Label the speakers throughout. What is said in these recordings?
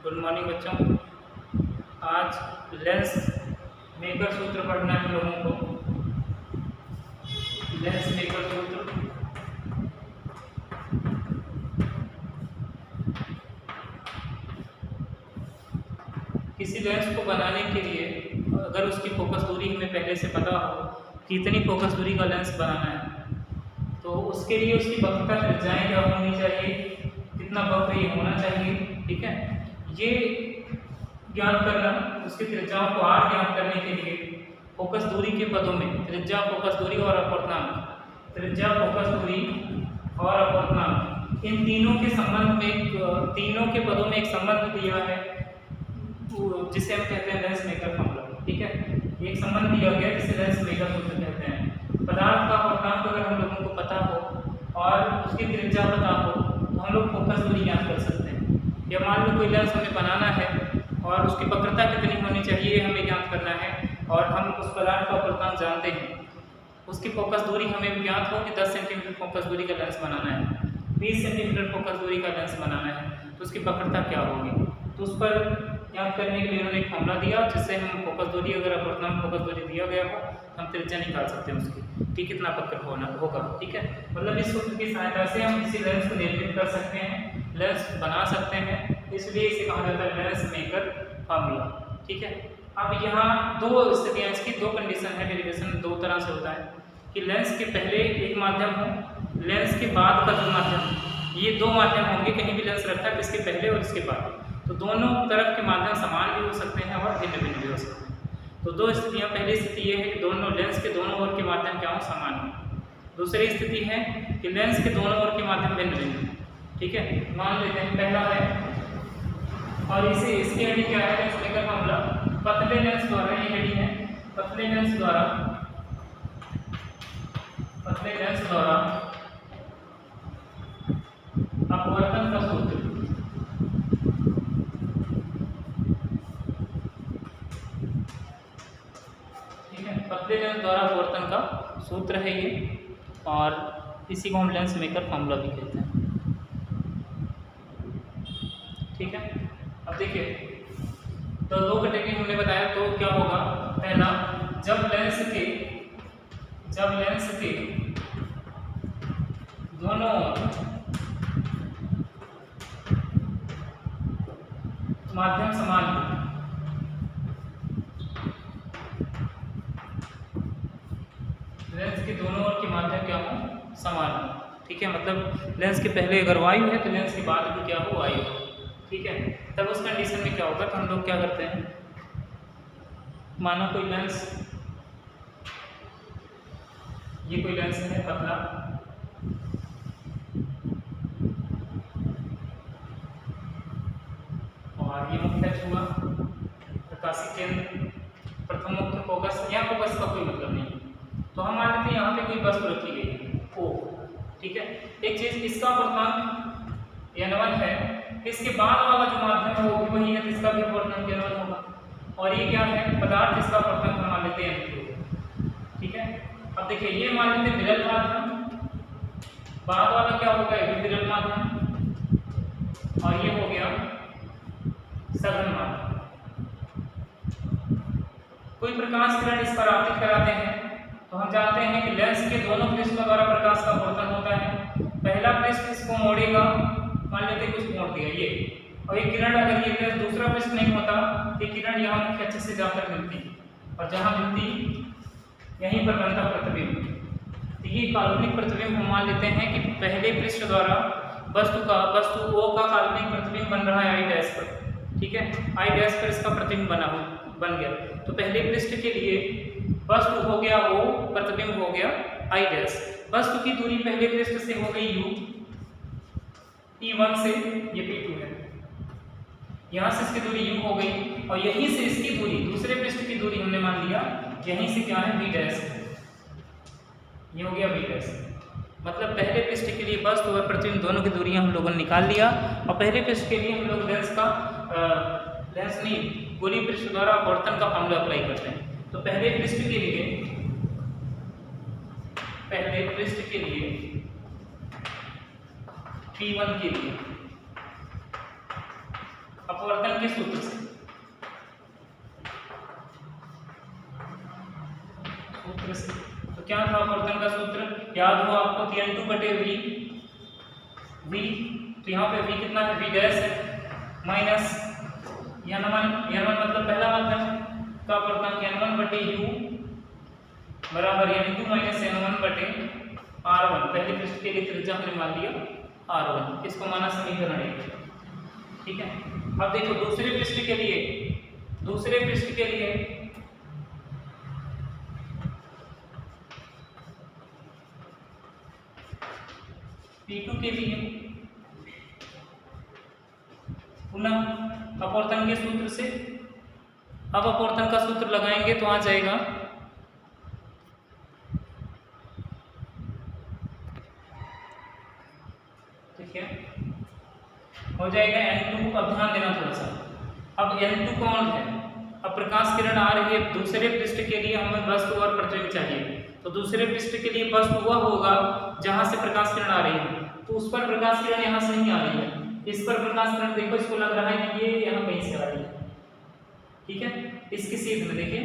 Speaker 1: Good morning बच्चों। आज lens maker सूत्र पढ़ना है हम लोगों को। लेंस मेकर सूत्र किसी लेंस को बनाने के लिए अगर उसकी फोकस दूरी हमें पहले से पता हो कि इतनी फोकस दूरी का लेंस बनाना है तो उसके लिए उसकी वक्रता त्रिज्याएं क्या होनी चाहिए, कितना वक्र ये होना चाहिए। ठीक है, ये ज्ञात करना, उसकी त्रिज्याओं को r ज्ञात करने के लिए फोकस दूरी के पदों में त्रिज्या, फोकस दूरी और अपवर्तनांक, त्रिज्या, फोकस दूरी और अपवर्तनांक, इन तीनों के संबंध में तीनों के पदों में एक संबंध दिया है जिसे हम कहते हैं लेंस मेकर फॉर्मूला। ठीक है, एक संबंध दिया गया जिसे लेंस मेकर सूत्र कहते हैं। पदार्थ का अपवर्तनांक अगर हम लोगों को पता हो और उसकी त्रिज्या पता हो तो हम लोग फोकस दूरी ज्ञात कर सकते हैं। या मान लो कोई लेंस हमें बनाना है और उसकी वक्रता कितनी होनी चाहिए हमें ज्ञात करना है और हम उस पदार्थ का अपवर्तनांक जानते हैं, उसकी फोकस दूरी हमें ज्ञात हो कि 10 सेंटीमीटर फोकस दूरी का लेंस बनाना है, 20 सेंटीमीटर फोकस दूरी का लेंस बनाना है, तो उसकी वक्रता क्या होगी। तो उस पर ज्ञात करने के लिए उन्होंने एक फॉर्मूला दिया जिससे हम फोकस दूरी, अगर अपवर्तनांक फोकस दूरी दिया गया हो हम त्रिज्या निकाल सकते हैं उसकी कि कितना वक्र होगा। ठीक है, मतलब इस सूत्र की सहायता से हम किसी लेंस को निरूपित कर सकते हैं, लेंस बना सकते हैं, इसलिए इसे कहा जाता है लेंस मेकर फॉर्मूला। ठीक है, अब यहाँ दो स्थितियाँ, इसकी दो कंडीशन है, डेरिवेशन दो तरह से होता है कि लेंस के पहले एक माध्यम हो, लेंस के बाद का जो माध्यम, ये दो माध्यम होंगे, कहीं भी लेंस रखा है इसके पहले और इसके बाद, तो दोनों तरफ के माध्यम समान भी हो सकते हैं और भिन्न भिन्न भी हो सकते हैं। तो दो स्थितियाँ, पहली स्थिति ये है कि दोनों लेंस के दोनों ओर के माध्यम क्या हो, समान हो। दूसरी स्थिति है कि लेंस के दोनों ओर के माध्यम भिन्न भिन्न। ठीक है, मान लेते हैं पहला है, और इसे इसकी हेडिंग क्या है, लेंस मेकर फॉर्मूला, पतले लेंस द्वारा, ये हेडिंग है, पतले लेंस द्वारा अपवर्तन का सूत्र। ठीक है, पतले लेंस द्वारा अपवर्तन का सूत्र है ये, और इसी को हम लेंस मेकर फॉर्मूला भी कहते हैं। ठीक है, अब देखिए तो दो कैटेगरी हमने बताया, तो क्या होगा, पहला, जब लेंस के दोनों माध्यम समान हो, लेंस के दोनों ओर के माध्यम क्या हो, समान हो। ठीक है, मतलब लेंस के पहले अगर वायु है तो लेंस के बाद भी क्या हो, वायु हो। ठीक है, तब उस कंडीशन में क्या होगा, तो हम लोग क्या करते हैं, मानो कोई लेंस, ये कोई लेंस है पतला, और ये मुख्य हुआ, प्रकाशिक केंद्र, प्रथम मुख्य फोकस, यहाँ फोकस का कोई मतलब नहीं, तो हम मान लेते हैं यहाँ पे कोई वस्तु रखी गई है ओ। ठीक है, एक चीज, इसका अपवर्तनांक n1 है, इसके बाद वाला जो माध्यम है वो भी वही है, तो इसका भी अपवर्तनांक n1 होगा, और ये क्या है, पदार्थ, इसका अपवर्तनांक हम मान लेते हैं n2। ठीक है, अब देखिए ये मान लेते हैं विरल माध्यम, बाद वाला क्या होगा, ये भी विरल माध्यम, और ये हो गया सघन माध्यम। कोई प्रकाश किरण इस पर आपतित कराते हैं तो हम जानते हैं कि लेंस के दोनों पृष्ठों द्वारा प्रकाश का अपवर्तन होता है। पहला पृष्ठ इसको मोड़ेगा, मान लेते हैं कुछ मोड़ दिया ये, और ये किरण, अगर ये लेंस दूसरा पृष्ठ नहीं होता तो किरण यहाँ मुख्य अक्ष से जाकर मिलती, और जहाँ मिलती यहीं पर बनता प्रतिबिंब। तो ये काल्पनिक प्रतिबिंब हम मान लेते हैं कि पहले पृष्ठ द्वारा वस्तु O का काल्पनिक प्रतिबिंब बन रहा है आई डैश पर। ठीक है, आई डैश पर इसका प्रतिबिंब बन गया, तो पहले पृष्ठ के लिए वस्तु हो गया O, प्रतिबिंब हो गया आई डैश। वस्तु की दूरी पहले पृष्ठ से हो गई U, P1 से ये P2 है, यहाँ से इसकी दूरी U हो गई, और यहीं से इसकी दूरी, दूसरे पृष्ठ की दूरी हमने मान लिया, यहीं से क्या है, V डैश, ये हो गया V डैश। मतलब पहले पृष्ठ के लिए वस्तु और प्रतिबिंब दोनों की दूरियां हम लोगों ने निकाल लिया, और पहले पृष्ठ के लिए हम लोग लेंस नहीं, गोलीय पृष्ठ द्वारा अपवर्तन का फॉर्मूला अप्लाई करते हैं। तो पहले पृष्ठ के लिए P1 के लिए अपवर्तन के सूत्र से। तो क्या था अपवर्तन का सूत्र, याद हो आपको, n2 बटे v, तो यहाँ पे v कितना है, v डैश है, माइनस n1 मतलब पहला माध्यम का अपवर्तन n1 बटे u बराबर n2 माइनस n1 बटे r1। पहले पृष्ठ के लिए त्रिज्या हमने मान लिया r1, इसको माना समीकरण 1। ठीक है, अब देखो दूसरे पृष्ठ के लिए P2 के लिए पुनः अपवर्तन के सूत्र से। अब अपवर्तन का सूत्र लगाएंगे तो आ जाएगा ठीक है, हो जाएगा n2। अब ध्यान देना थोड़ा सा, अब n2 कौन है, अब प्रकाश किरण आ रही है दूसरे पृष्ठ के लिए, हमें वस्तु और प्रतिबिंब चाहिए। तो दूसरे पृष्ठ के लिए वस्तु वह होगा जहां से प्रकाश किरण आ रही है, तो उस पर प्रकाश किरण यहाँ से नहीं आ रही है, इस पर प्रकाश किरण देखो, इसको लग रहा है कि ये यहाँ कहीं से आ रही है। ठीक है, इसकी सीध में देखिए,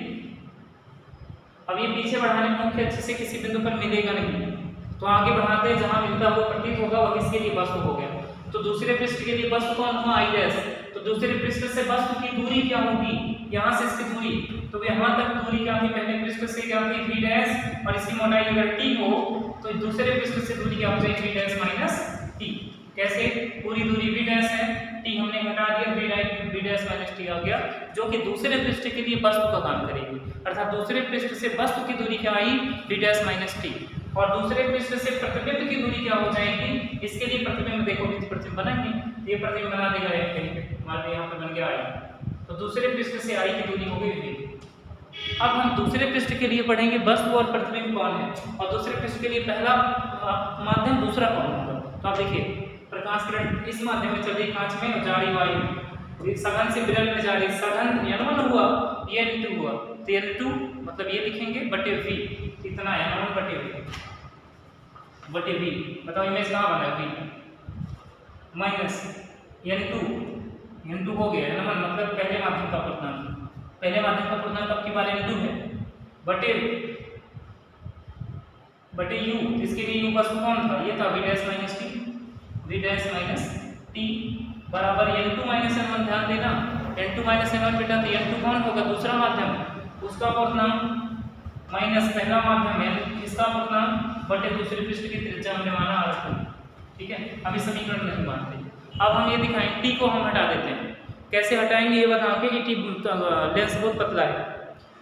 Speaker 1: अब ये पीछे बढ़ाने में मुख्य अच्छे से किसी बिंदु पर मिलेगा नहीं, तो आगे बढ़ाते हैं, जहां मिलता हुआ प्रतीत होगा वह किसके लिए वस्तु हो गया। तो दूसरे पृष्ठ के लिए वस्तु कौन हुआ, आई डैश। तो दूसरे पृष्ठ से वस्तु की दूरी क्या होगी, यहाँ से इसकी दूरी, तो यहाँ तक दूरी क्या थी, पहले पृष्ठ से क्या थी v डैश, और इसकी मोटाई अगर t हो तो दूसरे पृष्ठ से दूरी क्या हो जाएगी v डैश माइनस t। कैसे, पूरी दूरी v डैश है, t हमने घटा दिया, v डैश माइनस t आ गया, जो कि दूसरे पृष्ठ के लिए वस्तु का काम करेगी। अर्थात दूसरे पृष्ठ से वस्तु की दूरी क्या आई, v डैश माइनस t, और दूसरे पृष्ठ से प्रतिबिंब की दूरी क्या हो जाएगी, इसके लिए प्रतिबिंब देखो, प्रतिबिंब बनाएंगे, ये प्रतिबिंब बना देगा कहीं पे, मान लो यहाँ पे बन गया आई, तो दूसरे पृष्ठ से आई की दूरी हो गई v। अब हम दूसरे पृष्ठ के लिए पढ़ेंगे वस्तु और प्रतिबिंब कौन है, और दूसरे पृष्ठ के लिए पहला माध्यम, दूसरा कौन होगा। तो आप देखिए, प्रकाश किरण इस माध्यम में चल रही कांच में और जा रही वायु में, सघन से विरल में जा रही, सघन n1 हुआ, ये n2 हुआ, तो n2 मतलब ये लिखेंगे बटे v, कितना n1 बटे v, बताओ इमेज कहाँ बना है v, माइनस n2 हो गया n1 मतलब पहले माध्यम का अपवर्तन, पहले माध्यम का अपवर्तन कब की बार n2 है, बटे u, इसके लिए u वस्तु कौन था, ये था v डैश माइनस t बराबर n2 माइनस n1। ध्यान देना, n2 माइनस n1 बेटा, तो n2 कौन होगा, दूसरा माध्यम, उसका अपवर्तन माइनस पहला माध्यम है, इसका अपवर्तन बटे दूसरे पृष्ठ की त्रिज्या हमने माना r2। ठीक है, अभी समीकरण नहीं मानते। अब हम ये दिखाएं, t को हम हटा देते हैं, कैसे हटाएंगे ये बता के कि लेंस बहुत पतला है,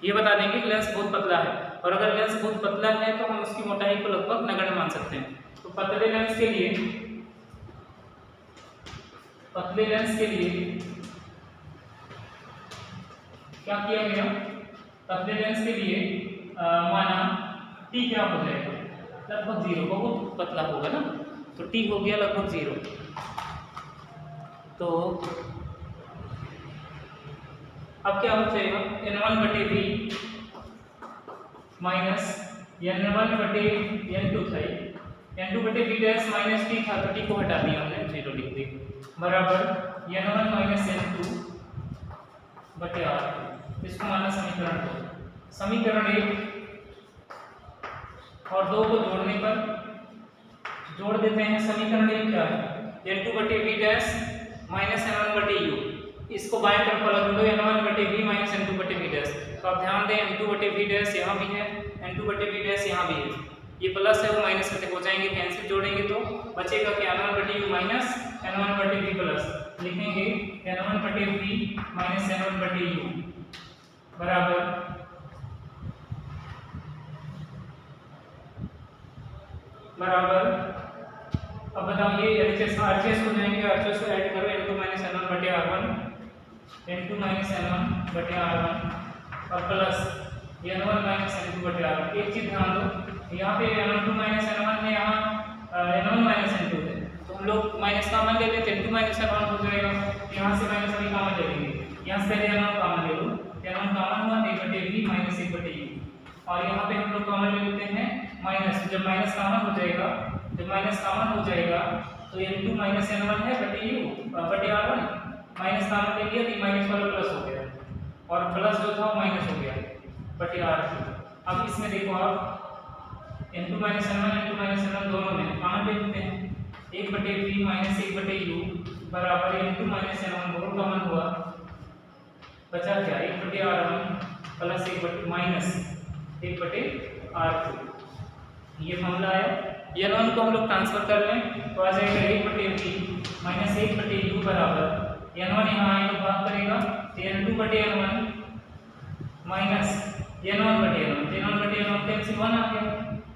Speaker 1: ये बता देंगे कि लेंस बहुत पतला है, और अगर लेंस बहुत पतला है तो हम उसकी मोटाई को लगभग नगण्य मान सकते हैं। तो पतले लेंस के लिए क्या किया गया, पतले लेंस के लिए माना t क्या हो जाएगा, लगभग 0, बहुत पतला होगा ना, तो t हो गया लगभग 0। तो अब क्या हो जाएगा, n1 बटे v माइनस n1 बटे n2 था, n2 बटे v डैश माइनस t था, तो t को हटा दिया हमने, 0 लिख दी, बराबर n1 माइनस n2 बटे r। इसको माना समीकरण 2। समीकरण 1 और 2 को जोड़ने पर जोड़ देते हैं, समीकरण 1 क्या है, n2 बटे v डैश माइनस n1 बटे u, इसको बाएं तरफ वाला जोड़ो, n1 बटे v माइनस n2 बटे v डैश। तो आप ध्यान दें, n2 बटे v डैश यहाँ भी है, n2 बटे v डैश यहाँ भी है, ये प्लस है वो माइनस से हो जाएंगे, कैंसिल जोड़ेंगे तो बचेगा कि n1 बटे u माइनस n1 बटे v प्लस, लिखेंगे n1 बटे v माइनस n1 बटे u बराबर अब बताओ ये एचएस हो जाएंगे, एचएस को ऐड करो, n2 माइनस n1 बटे r1, n2 माइनस n1 बटे r1 और प्लस n1 माइनस n2 बटे r1। एक चीज ध्यान दो, यहाँ पे n2 माइनस n1 है, यहाँ n1 माइनस n2 है, तो हम लोग माइनस कॉमन ले लेते हैं, n2 माइनस n1 हो जाएगा, यहाँ से माइनस अभी कॉमन ले लेंगे, यहाँ से पहले n1 कॉमन ले लो, n1 कॉमन हुआ 1 बटे v माइनस 1 बटे u, और यहाँ पे हम लोग कॉमन ले लेते हैं माइनस, जब माइनस कॉमन हो जाएगा तो n2 माइनस n1 है बटे u बटे r1, माइनस कॉमन ले लिया तो माइनस वाला प्लस हो गया और प्लस जो था वो माइनस हो गया बटे R3। अब इसमें देखो आप n2 - n1 दोनों में कॉमन ले लेते हैं। 1/v माइनस 1/u बराबर n2 - n1 दोनों कॉमन हुआ, बचा क्या 1/r1 प्लस 1 माइनस 1/r2। ये फॉर्मूला है। n1 को हम लोग ट्रांसफर कर लें तो आ जाएगा 1/v माइनस 1/u बराबर n1 यहाँ आएगा भाग करेगा तो n2/n1 minus n1/n1 n1/n1 cancel 1 आ गया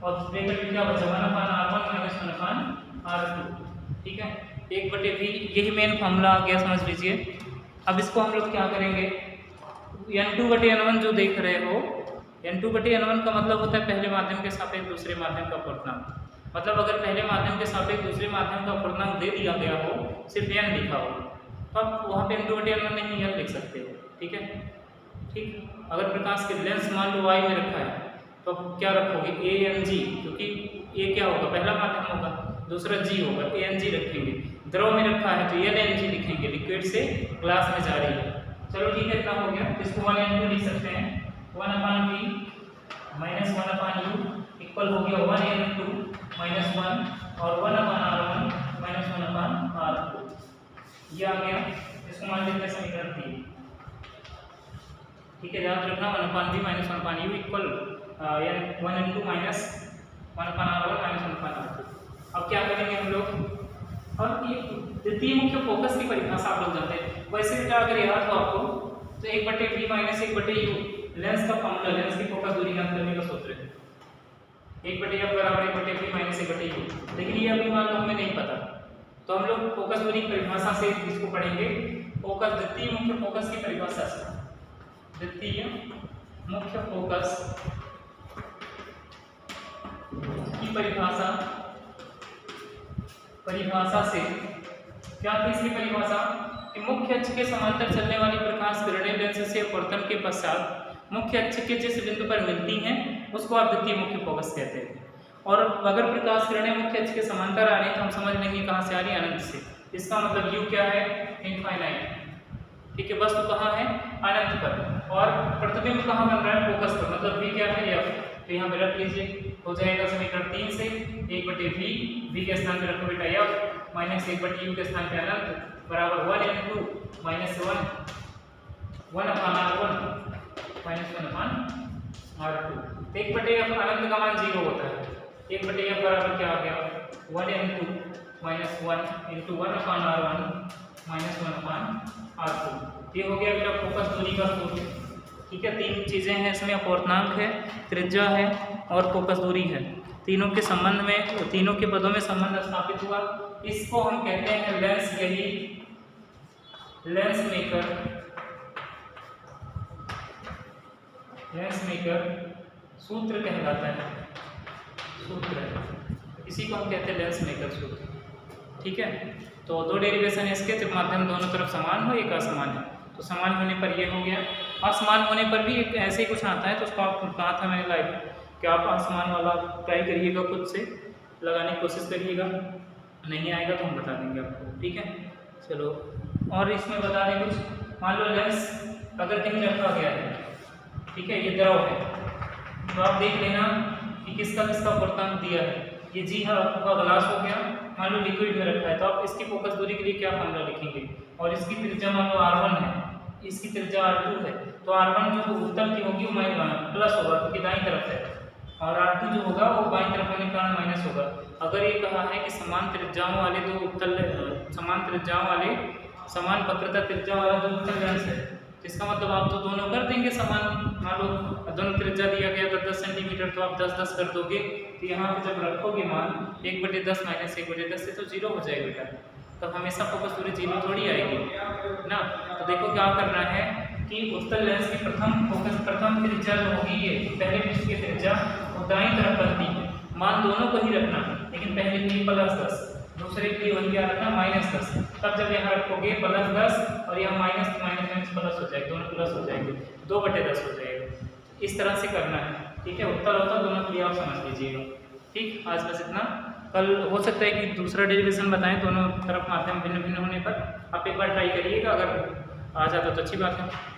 Speaker 1: और ब्रैकेट में क्या बचा 1/r1 माइनस 1/r2। ठीक है 1/v यही मेन फॉर्मूला आ गया, समझ लीजिए। अब इसको हम लोग क्या करेंगे, n2/n1 जो देख रहे हो n2/n1 का मतलब होता है पहले माध्यम के सापेक्ष दूसरे माध्यम का पूर्णांक। मतलब अगर पहले माध्यम के सापेक्ष दूसरे माध्यम का पूर्णांक दे दिया गया हो, सिर्फ n लिखा हो, तो आप वहाँ पे n2/n1 नहीं n लिख सकते हो। ठीक है ठीक। अगर प्रकाश के लेंस मान लो y में रखा है तो क्या रखोगे ANG, क्योंकि A क्या होगा पहला माध्यम होगा, दूसरा G होगा, ANG रखेंगे। द्रव में रखा है तो LNG लिखेंगे, लिक्विड से ग्लास में जा रही है। चलो ठीक है इतना हो गया। इसको 1n2 लिख सकते हैं 1/v माइनस 1/u इक्वल हो गया 1n2 माइनस 1 और 1/r1 माइनस 1/r2। ये आ गया, इसको मान लेते हैं समीकरण 3। ठीक है याद रखना 1/v minus 1/u equal 1n2 minus 1/r1 minus 1/r2। अब क्या करेंगे हम लोग, और ये द्वितीय मुख्य फोकस की परिभाषा आप लोग जानते हैं। वैसे बेटा अगर याद हो आपको तो 1/v माइनस 1/u लेंस का फॉर्मूला, लेंस की फोकस दूरी ज्ञात करने का सूत्र है 1/f बराबर 1/v माइनस 1/u। लेकिन ये अभी मान लो हमें नहीं पता, तो हम लोग फोकस दूरी की परिभाषा से इसको पढ़ेंगे। फोकस द्वितीय मुख्य फोकस की परिभाषा से, द्वितीय मुख्य फोकस की परिभाषा से क्या थी इसकी परिभाषा कि मुख्य अक्ष के समांतर चलने वाली प्रकाश किरणें लेंस से अपवर्तन के पश्चात मुख्य अक्ष के जिस बिंदु पर मिलती हैं उसको आप द्वितीय मुख्य फोकस कहते हैं। और अगर प्रकाश किरणें मुख्य अक्ष के समांतर आ रही तो हम समझ लेंगे कहाँ से आ रही है, अनंत से। इसका मतलब u क्या है इनफाइनाइट। ठीक है वस्तु कहाँ है अनंत पर, और प्रतिबिंब कहाँ बन रहा है फोकस पर, मतलब v क्या है f। तो यहाँ पे रख लीजिए, हो जाएगा समीकरण 3 से 1/v v के स्थान पे रखो बेटा f माइनस 1/u के स्थान पे अनंत बराबर 1n2 minus 1/r1 minus 1/r2। 1/f अनंत का मान 0 होता है, 1/f बराबर क्या आ गया 1n2 minus 1 into 1/r1 minus 1/r2। ये हो गया बेटा फोकस दूरी का सूत्र। ठीक है तीन चीज़ें हैं इसमें, अपवर्तनांक है, त्रिज्या है और फोकस दूरी है। तीनों के संबंध में, तीनों के पदों में संबंध स्थापित हुआ। इसको हम कहते हैं लेंस, यही लेंस मेकर सूत्र कहलाता है, सूत्र है, इसी को हम कहते हैं लेंस मेकर सूत्र। ठीक है तो दो डेरिवेशन है इसके, जब माध्यम दोनों तरफ समान हो एक असमान है, तो समान होने पर ये हो गया। असमान होने पर भी एक ऐसे ही कुछ आता है, तो उसको आप कहा था मैंने लाइव कि आप असमान वाला ट्राई करिएगा, खुद से लगाने की कोशिश करिएगा, नहीं आएगा तो हम बता देंगे आपको। ठीक है चलो और इसमें बता दें कुछ, मान लो लेंस अगर कहीं रखा गया है, ठीक है ये द्रव है, तो आप देख लेना कि किसका किसका अपवर्तनांक दिया है। ये जी हाँ आपका ग्लास हो गया, मान लो लिक्विड में रखा है, तो आप इसकी फोकस दूरी के लिए क्या फॉर्मूला लिखेंगे, और इसकी त्रिज्या मान लो r1 है, इसकी त्रिज्या r2 है, तो r1 जो उत्तल की होगी वो प्लस होगा क्योंकि दाईं तरफ है, और r2 जो होगा वो बाईं तरफ होने के कारण माइनस होगा। अगर ये कहा है कि समान त्रिज्याओं वाले दो उत्तल, समान त्रिज्याओं वाले, समान वक्रता त्रिज्या वाला दो उत्तल लेंस है, इसका मतलब आप तो दोनों कर देंगे समान। मान लो दोनों त्रिज्या दिया गया 10-10 सेंटीमीटर, तो आप 10-10 कर दोगे, तो यहाँ पे जब रखोगे मान 1/10 माइनस 1/10 से तो 0 हो जाएगा बेटा, तब हमेशा फोकस दूरी 0 थोड़ी आएगी ना। तो देखो क्या करना है कि उत्तल लेंस की प्रथम त्रिज्या जो होगी, ये पहले पृष्ठ की त्रिज्या वो दाईं तरफ बनती है, मान दोनों को ही रखना, लेकिन पहले के लिए +10, दूसरे के लिए वही क्या रखना -10। तब जब यहाँ रखोगे +10 और यहाँ माइनस प्लस हो जाएगा, दोनों प्लस हो जाएंगे, 2/10 हो जाएगा। इस तरह से करना है। ठीक है उत्तर होता दोनों के लिए आप समझ लीजिएगा। ठीक आज बस इतना। कल हो सकता है कि दूसरा डेरिवेशन बताएं, दोनों तरफ माध्यम भिन्न भिन्न होने पर। आप एक बार ट्राई करिएगा, अगर आ जाता तो अच्छी बात है।